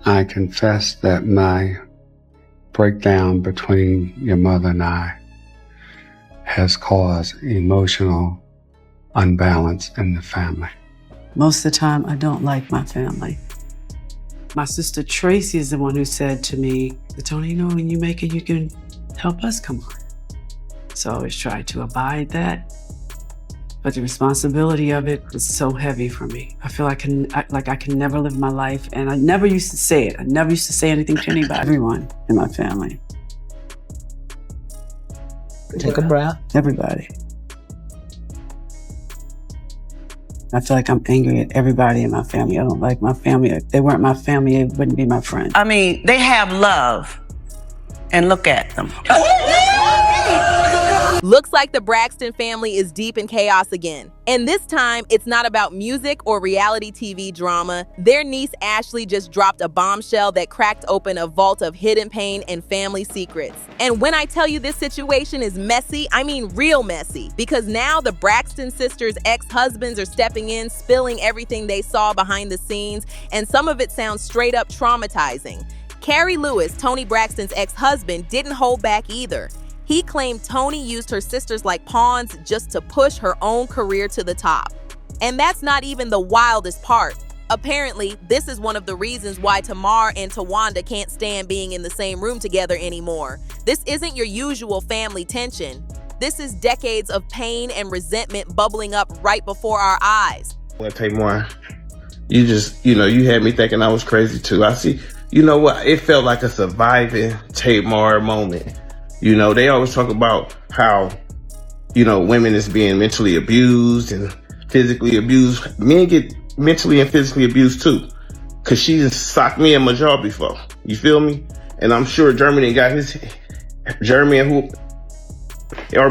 I confess that my breakdown between your mother and I has caused emotional unbalance in the family. Most of the time, I don't like my family. My sister Traci is the one who said to me, Toni, you know, when you make it, you can help us come on. So I always try to abide that. But the responsibility of it is so heavy for me. I feel I can never live my life. And I never used to say it. I never used to say anything to anybody, everyone in my family. Take a breath. Everybody. I feel like I'm angry at everybody in my family. I don't like my family. If they weren't my family, they wouldn't be my friend. I mean, they have love. And look at them. Looks like the Braxton family is deep in chaos again. And this time, it's not about music or reality TV drama. Their niece Ashley just dropped a bombshell that cracked open a vault of hidden pain and family secrets. And when I tell you this situation is messy, I mean real messy. Because now the Braxton sisters' ex-husbands are stepping in, spilling everything they saw behind the scenes, and some of it sounds straight up traumatizing. Carrie Lewis, Toni Braxton's ex-husband, didn't hold back either. He claimed Toni used her sisters like pawns just to push her own career to the top. And that's not even the wildest part. Apparently, this is one of the reasons why Tamar and Towanda can't stand being in the same room together anymore. This isn't your usual family tension. This is decades of pain and resentment bubbling up right before our eyes. Well, Tamar, you had me thinking I was crazy too. I see, you know what? It felt like a surviving Tamar moment. You know, they always talk about how, women is being mentally abused and physically abused. Men get mentally and physically abused too. Cause she just socked me in my jaw before. You feel me? And I'm sure Jeremy and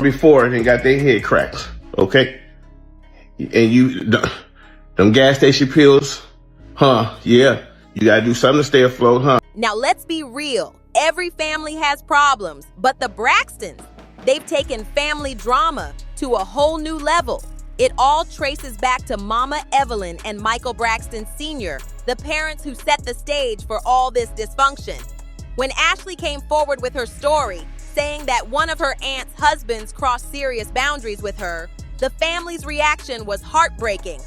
before and got their head cracked. Okay? And them gas station pills, yeah. You gotta do something to stay afloat, huh? Now let's be real. Every family has problems, but the Braxtons, they've taken family drama to a whole new level. It all traces back to Mama Evelyn and Michael Braxton Sr., the parents who set the stage for all this dysfunction. When Ashley came forward with her story, saying that one of her aunt's husbands crossed serious boundaries with her, the family's reaction was heartbreaking.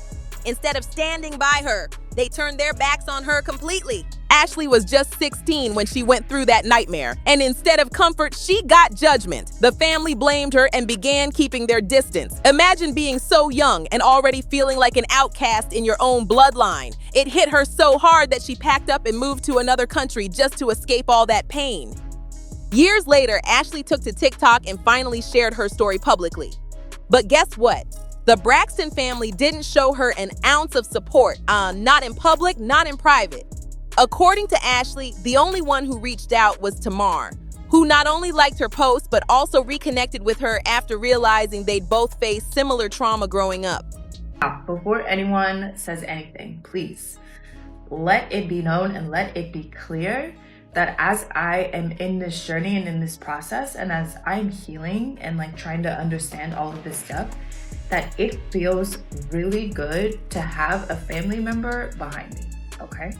Instead of standing by her, they turned their backs on her completely. Ashley was just 16 when she went through that nightmare, and instead of comfort, she got judgment. The family blamed her and began keeping their distance. Imagine being so young and already feeling like an outcast in your own bloodline. It hit her so hard that she packed up and moved to another country just to escape all that pain. Years later, Ashley took to TikTok and finally shared her story publicly. But guess what? The Braxton family didn't show her an ounce of support, not in public, not in private. According to Ashley, the only one who reached out was Tamar, who not only liked her post, but also reconnected with her after realizing they'd both faced similar trauma growing up. Now, before anyone says anything, please let it be known and let it be clear that as I am in this journey and in this process, and as I'm healing and trying to understand all of this stuff, that it feels really good to have a family member behind me, okay?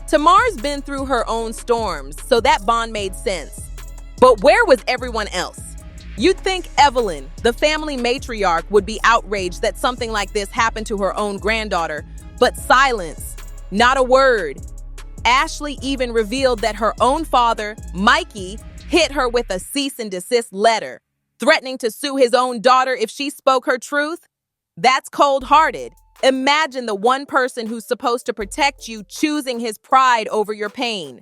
Tamar's been through her own storms, so that bond made sense. But where was everyone else? You'd think Evelyn, the family matriarch, would be outraged that something like this happened to her own granddaughter, but silence, not a word. Ashley even revealed that her own father, Mikey, hit her with a cease and desist letter, threatening to sue his own daughter if she spoke her truth. That's cold-hearted. Imagine the one person who's supposed to protect you choosing his pride over your pain.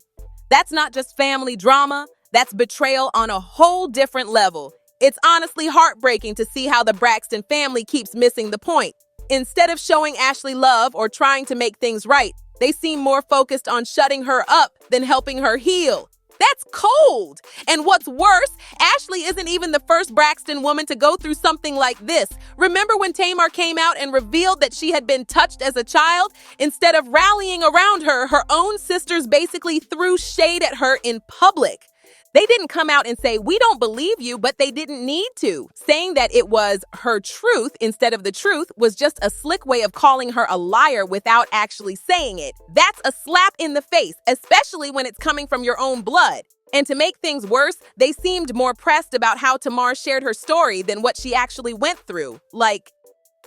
That's not just family drama, that's betrayal on a whole different level. It's honestly heartbreaking to see how the Braxton family keeps missing the point. Instead of showing Ashley love or trying to make things right, they seem more focused on shutting her up than helping her heal. That's cold. And what's worse, Ashley isn't even the first Braxton woman to go through something like this. Remember when Tamar came out and revealed that she had been touched as a child? Instead of rallying around her, her own sisters basically threw shade at her in public. They didn't come out and say, "We don't believe you," but they didn't need to. Saying that it was her truth instead of the truth was just a slick way of calling her a liar without actually saying it. That's a slap in the face, especially when it's coming from your own blood. And to make things worse, they seemed more pressed about how Tamar shared her story than what she actually went through. Like,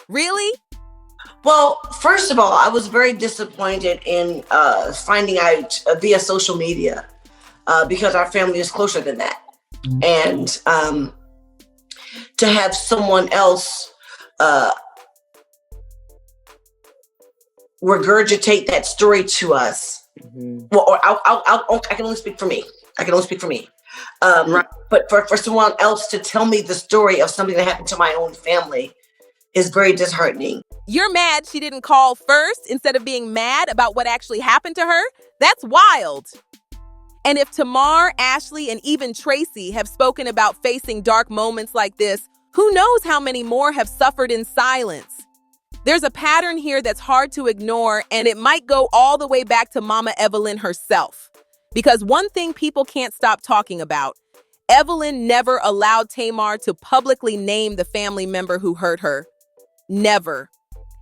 really? Well, first of all, I was very disappointed in finding out via social media because our family is closer than that. And to have someone else regurgitate that story to us. Well, or I can only speak for me. Right. But for someone else to tell me the story of something that happened to my own family is very disheartening. You're mad she didn't call first instead of being mad about what actually happened to her? That's wild. And if Tamar, Ashley, and even Traci have spoken about facing dark moments like this, who knows how many more have suffered in silence? There's a pattern here that's hard to ignore, and it might go all the way back to Mama Evelyn herself. Because one thing people can't stop talking about, Evelyn never allowed Tamar to publicly name the family member who hurt her. Never.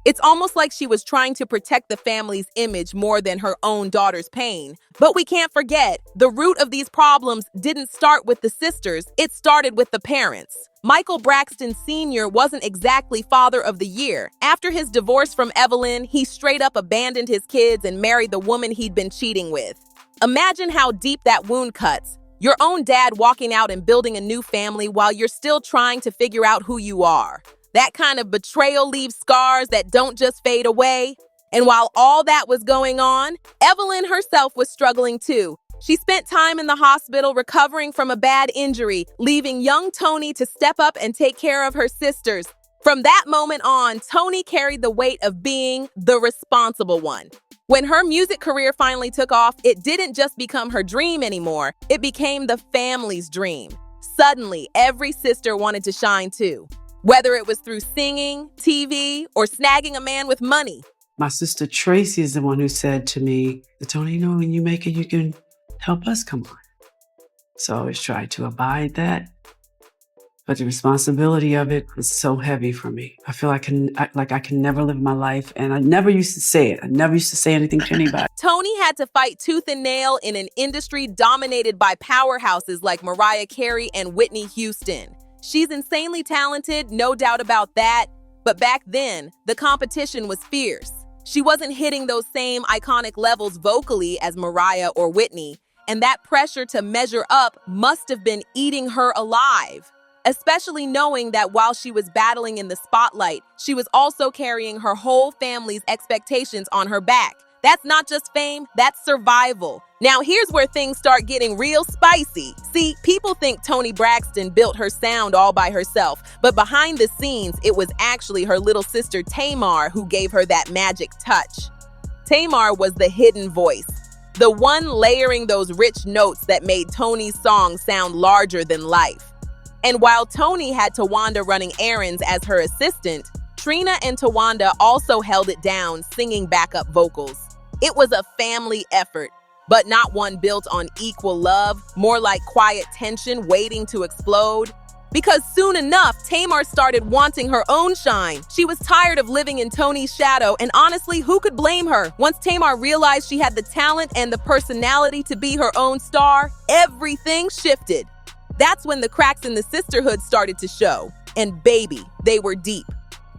It's almost like she was trying to protect the family's image more than her own daughter's pain. But we can't forget, the root of these problems didn't start with the sisters, it started with the parents. Michael Braxton Sr. wasn't exactly father of the year. After his divorce from Evelyn, he straight up abandoned his kids and married the woman he'd been cheating with. Imagine how deep that wound cuts. Your own dad walking out and building a new family while you're still trying to figure out who you are. That kind of betrayal leaves scars that don't just fade away. And while all that was going on, Evelyn herself was struggling too. She spent time in the hospital recovering from a bad injury, leaving young Toni to step up and take care of her sisters. From that moment on, Toni carried the weight of being the responsible one. When her music career finally took off, it didn't just become her dream anymore. It became the family's dream. Suddenly, every sister wanted to shine too. Whether it was through singing, TV, or snagging a man with money. My sister Traci is the one who said to me, "Toni, when you make it, you can help us come on." So I always tried to abide that. But the responsibility of it was so heavy for me. I feel I can never live my life. And I never used to say it. I never used to say anything to anybody. Toni had to fight tooth and nail in an industry dominated by powerhouses like Mariah Carey and Whitney Houston. She's insanely talented, no doubt about that. But back then, the competition was fierce. She wasn't hitting those same iconic levels vocally as Mariah or Whitney. And that pressure to measure up must have been eating her alive. Especially knowing that while she was battling in the spotlight, she was also carrying her whole family's expectations on her back. That's not just fame, that's survival. Now here's where things start getting real spicy. See, people think Toni Braxton built her sound all by herself, but behind the scenes, it was actually her little sister Tamar who gave her that magic touch. Tamar was the hidden voice, the one layering those rich notes that made Toni's song sound larger than life. And while Toni had Towanda running errands as her assistant, Trina and Towanda also held it down, singing backup vocals. It was a family effort, but not one built on equal love, more like quiet tension waiting to explode. Because soon enough, Tamar started wanting her own shine. She was tired of living in Toni's shadow, and honestly, who could blame her? Once Tamar realized she had the talent and the personality to be her own star, everything shifted. That's when the cracks in the sisterhood started to show. And baby, they were deep.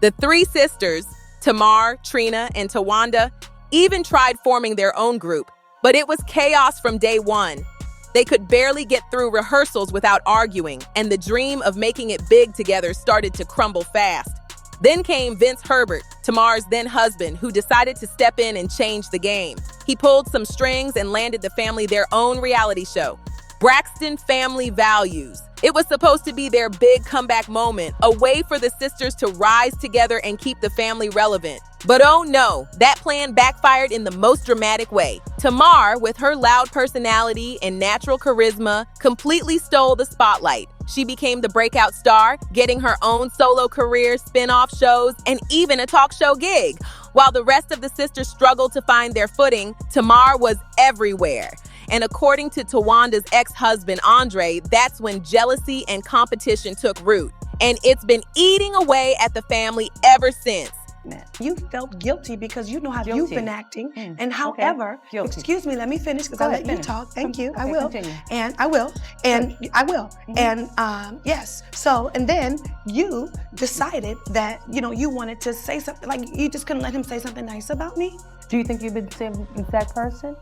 The three sisters, Tamar, Trina, and Towanda, even tried forming their own group, but it was chaos from day one. They could barely get through rehearsals without arguing, and the dream of making it big together started to crumble fast. Then came Vince Herbert, Tamar's then husband, who decided to step in and change the game. He pulled some strings and landed the family their own reality show, Braxton Family Values. It was supposed to be their big comeback moment, a way for the sisters to rise together and keep the family relevant. But oh no, that plan backfired in the most dramatic way. Tamar, with her loud personality and natural charisma, completely stole the spotlight. She became the breakout star, getting her own solo career, spin-off shows, and even a talk show gig. While the rest of the sisters struggled to find their footing, Tamar was everywhere. And according to Towanda's ex-husband, Andre, that's when jealousy and competition took root. And it's been eating away at the family ever since. You felt guilty because you know how you've been acting. And however, excuse me, let me finish because I let you talk. Thank you. I will. Continue. And I will. And I will. And yes. So, and then you decided that, you know, you wanted to say something, like you just couldn't let him say something nice about me. Do you think you've been the same exact person?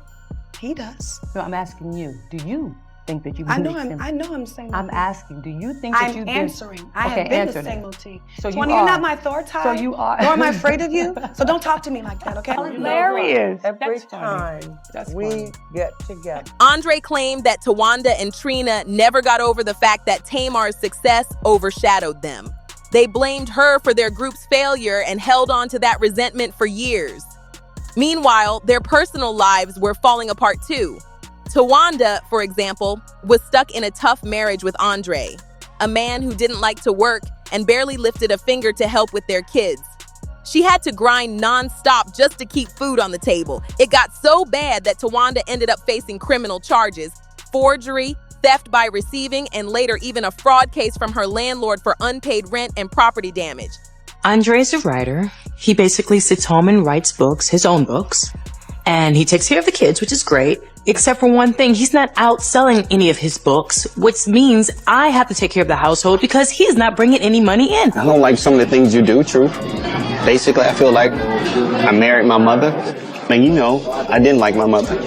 He does. No, I'm asking you. Do you think that you've been I know the same? I'm saying. I'm asking, do you think that you've been... I'm answering. I have been the same OT. So Toni, you're not my Thor type. So you are. Nor am I afraid of you. So don't talk to me like that, okay? Hilarious. Every time we get together. Andre claimed that Towanda and Trina never got over the fact that Tamar's success overshadowed them. They blamed her for their group's failure and held on to that resentment for years. Meanwhile, their personal lives were falling apart too. Towanda, for example, was stuck in a tough marriage with Andre, a man who didn't like to work and barely lifted a finger to help with their kids. She had to grind non-stop just to keep food on the table. It got so bad that Towanda ended up facing criminal charges, forgery, theft by receiving, and later even a fraud case from her landlord for unpaid rent and property damage. Andre's a writer. He basically sits home and writes books, his own books. And he takes care of the kids, which is great. Except for one thing, he's not out selling any of his books, which means I have to take care of the household because he's not bringing any money in. I don't like some of the things you do, True. Basically, I feel like I married my mother. And you know, I didn't like my mother.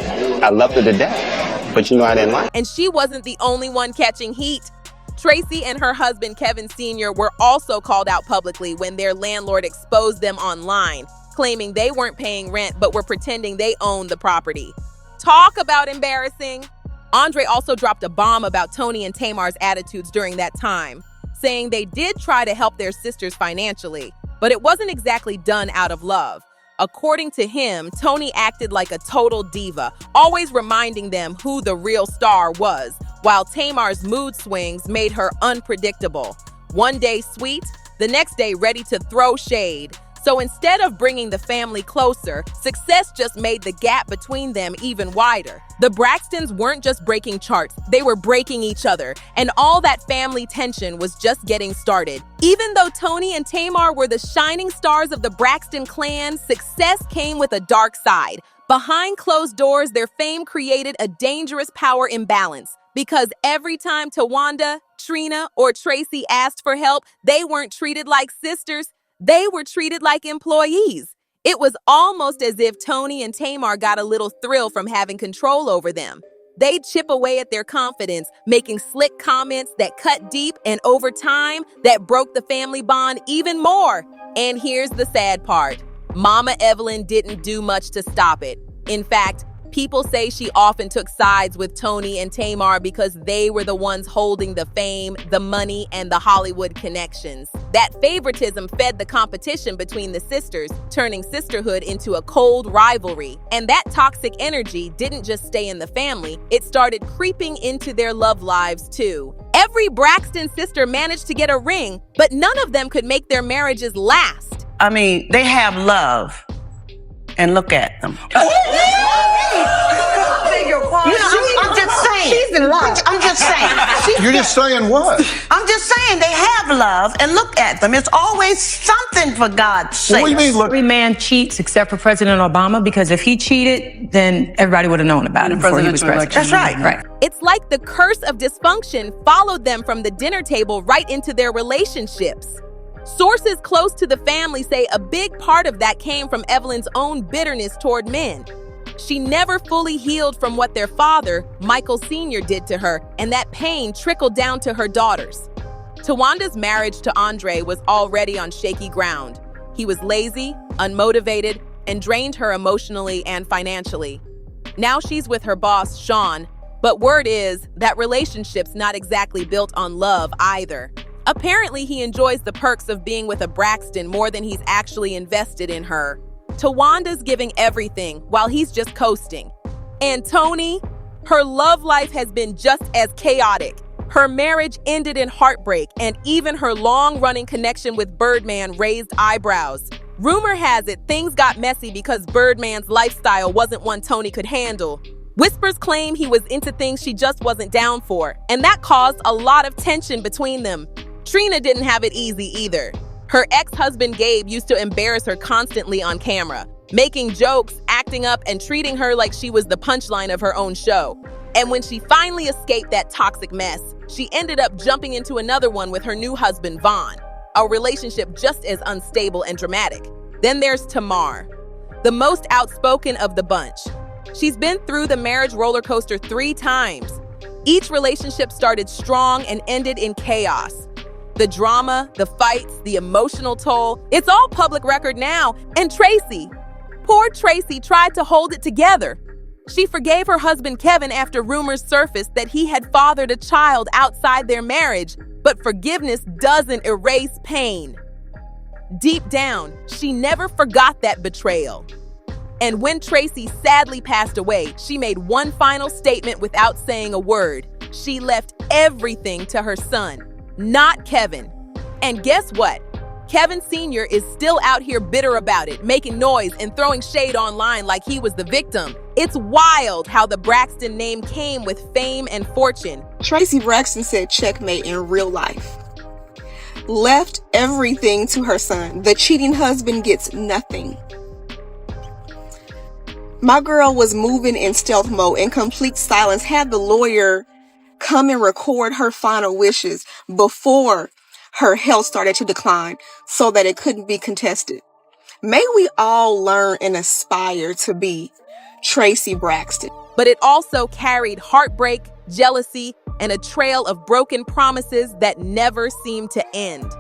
I loved her to death, but you know I didn't like her. And she wasn't the only one catching heat. Traci and her husband, Kevin Sr., were also called out publicly when their landlord exposed them online, claiming they weren't paying rent but were pretending they owned the property. Talk about embarrassing. Andre also dropped a bomb about Toni and Tamar's attitudes during that time, saying they did try to help their sisters financially, but it wasn't exactly done out of love. According to him, Toni acted like a total diva, always reminding them who the real star was, while Tamar's mood swings made her unpredictable. One day sweet, the next day ready to throw shade. So instead of bringing the family closer, success just made the gap between them even wider. The Braxtons weren't just breaking charts, they were breaking each other, and all that family tension was just getting started. Even though Toni and Tamar were the shining stars of the Braxton clan, success came with a dark side. Behind closed doors, their fame created a dangerous power imbalance, because every time Towanda, Trina, or Traci asked for help, they weren't treated like sisters. They were treated like employees. It was almost as if Toni and Tamar got a little thrill from having control over them. They'd chip away at their confidence, making slick comments that cut deep, and over time, that broke the family bond even more. And here's the sad part. Mama Evelyn didn't do much to stop it. In fact, people say she often took sides with Toni and Tamar because they were the ones holding the fame, the money, and the Hollywood connections. That favoritism fed the competition between the sisters, turning sisterhood into a cold rivalry. And that toxic energy didn't just stay in the family, it started creeping into their love lives too. Every Braxton sister managed to get a ring, but none of them could make their marriages last. I mean, they have love. And look at them. I'm just saying. She's in love. I'm just saying. You're just saying what? I'm just saying they have love, and look at them. It's always something, for God's sake. What do you mean, look? Every man cheats except for President Obama, because if he cheated, then everybody would have known about it before he was president. That's right. Right. It's like the curse of dysfunction followed them from the dinner table right into their relationships. Sources close to the family say a big part of that came from Evelyn's own bitterness toward men. She never fully healed from what their father, Michael Sr., did to her, and that pain trickled down to her daughters. Towanda's marriage to Andre was already on shaky ground. He was lazy, unmotivated, and drained her emotionally and financially. Now she's with her boss, Sean, but word is that relationship's not exactly built on love either. Apparently, he enjoys the perks of being with a Braxton more than he's actually invested in her. Towanda's giving everything while he's just coasting. And Toni, her love life has been just as chaotic. Her marriage ended in heartbreak, and even her long-running connection with Birdman raised eyebrows. Rumor has it things got messy because Birdman's lifestyle wasn't one Toni could handle. Whispers claim he was into things she just wasn't down for, and that caused a lot of tension between them. Trina didn't have it easy either. Her ex-husband Gabe used to embarrass her constantly on camera, making jokes, acting up, and treating her like she was the punchline of her own show. And when she finally escaped that toxic mess, she ended up jumping into another one with her new husband, Vaughn, a relationship just as unstable and dramatic. Then there's Tamar, the most outspoken of the bunch. She's been through the marriage roller coaster 3 times. Each relationship started strong and ended in chaos. The drama, the fights, the emotional toll, it's all public record now. And Traci, poor Traci, tried to hold it together. She forgave her husband Kevin after rumors surfaced that he had fathered a child outside their marriage, but forgiveness doesn't erase pain. Deep down, she never forgot that betrayal. And when Traci sadly passed away, she made one final statement without saying a word. She left everything to her son, not Kevin. And guess what? Kevin Sr. is still out here bitter about it, making noise and throwing shade online like he was the victim. It's wild how the Braxton name came with fame and fortune. Traci Braxton said checkmate in real life. Left everything to her son. The cheating husband gets nothing. My girl was moving in stealth mode in complete silence, had the lawyer come and record her final wishes before her health started to decline so that it couldn't be contested. May we all learn and aspire to be Traci Braxton. But it also carried heartbreak, jealousy, and a trail of broken promises that never seemed to end.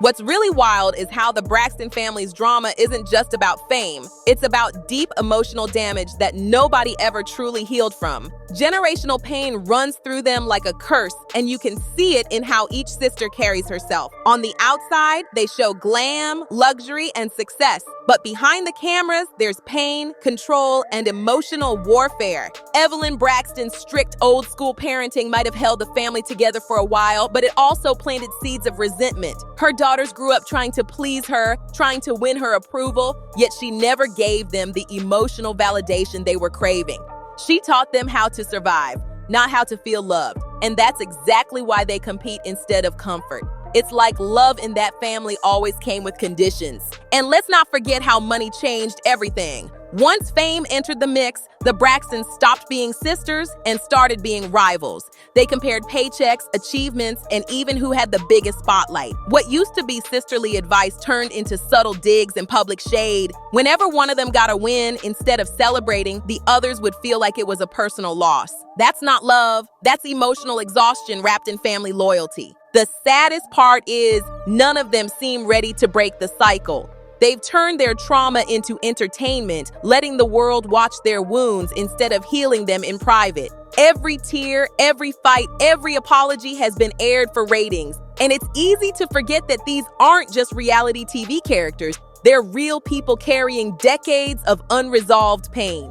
What's really wild is how the Braxton family's drama isn't just about fame. It's about deep emotional damage that nobody ever truly healed from. Generational pain runs through them like a curse, and you can see it in how each sister carries herself. On the outside, they show glam, luxury, and success. But behind the cameras, there's pain, control, and emotional warfare. Evelyn Braxton's strict old-school parenting might have held the family together for a while, but it also planted seeds of resentment. Her daughters grew up trying to please her, trying to win her approval, yet she never gave them the emotional validation they were craving. She taught them how to survive, not how to feel loved. And that's exactly why they compete instead of comfort. It's like love in that family always came with conditions. And let's not forget how money changed everything. Once fame entered the mix, the Braxtons stopped being sisters and started being rivals. They compared paychecks, achievements, and even who had the biggest spotlight. What used to be sisterly advice turned into subtle digs and public shade. Whenever one of them got a win, instead of celebrating, the others would feel like it was a personal loss. That's not love. That's emotional exhaustion wrapped in family loyalty. The saddest part is none of them seem ready to break the cycle. They've turned their trauma into entertainment, letting the world watch their wounds instead of healing them in private. Every tear, every fight, every apology has been aired for ratings. And it's easy to forget that these aren't just reality TV characters. They're real people carrying decades of unresolved pain.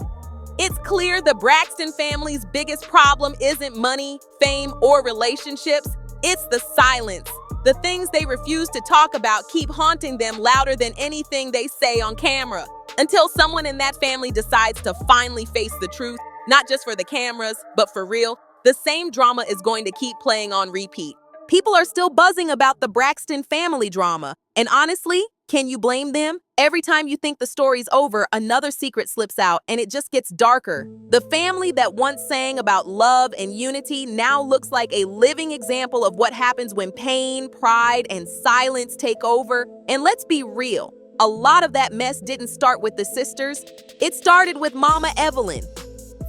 It's clear the Braxton family's biggest problem isn't money, fame, or relationships. It's the silence. The things they refuse to talk about keep haunting them louder than anything they say on camera. Until someone in that family decides to finally face the truth, not just for the cameras, but for real, the same drama is going to keep playing on repeat. People are still buzzing about the Braxton family drama. And honestly, can you blame them? Every time you think the story's over, another secret slips out and it just gets darker. The family that once sang about love and unity now looks like a living example of what happens when pain, pride, and silence take over. And let's be real, a lot of that mess didn't start with the sisters. It started with Mama Evelyn.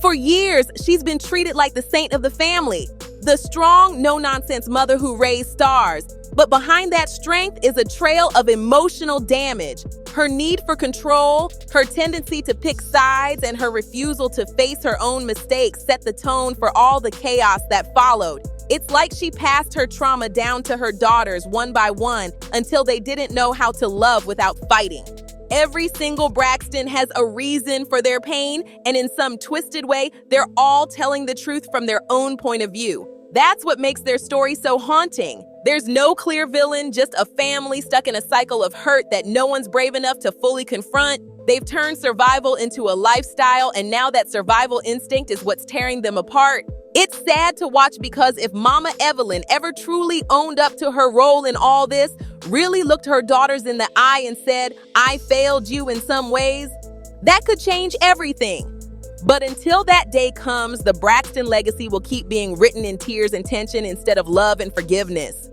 For years, she's been treated like the saint of the family, the strong, no-nonsense mother who raised stars. But behind that strength is a trail of emotional damage. Her need for control, her tendency to pick sides, and her refusal to face her own mistakes set the tone for all the chaos that followed. It's like she passed her trauma down to her daughters one by one until they didn't know how to love without fighting. Every single Braxton has a reason for their pain, and in some twisted way, they're all telling the truth from their own point of view. That's what makes their story so haunting. There's no clear villain, just a family stuck in a cycle of hurt that no one's brave enough to fully confront. They've turned survival into a lifestyle, and now that survival instinct is what's tearing them apart. It's sad to watch because if Mama Evelyn ever truly owned up to her role in all this, really looked her daughters in the eye and said, "I failed you in some ways," that could change everything. But until that day comes, the Braxton legacy will keep being written in tears and tension instead of love and forgiveness.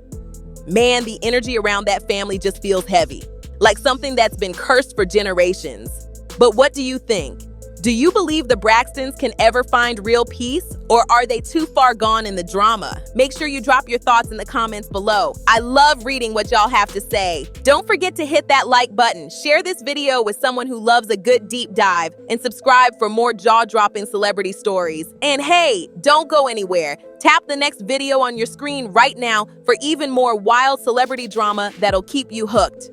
Man, the energy around that family just feels heavy, like something that's been cursed for generations. But what do you think? Do you believe the Braxtons can ever find real peace, or are they too far gone in the drama? Make sure you drop your thoughts in the comments below. I love reading what y'all have to say. Don't forget to hit that like button, share this video with someone who loves a good deep dive, and subscribe for more jaw-dropping celebrity stories. And hey, don't go anywhere. Tap the next video on your screen right now for even more wild celebrity drama that'll keep you hooked.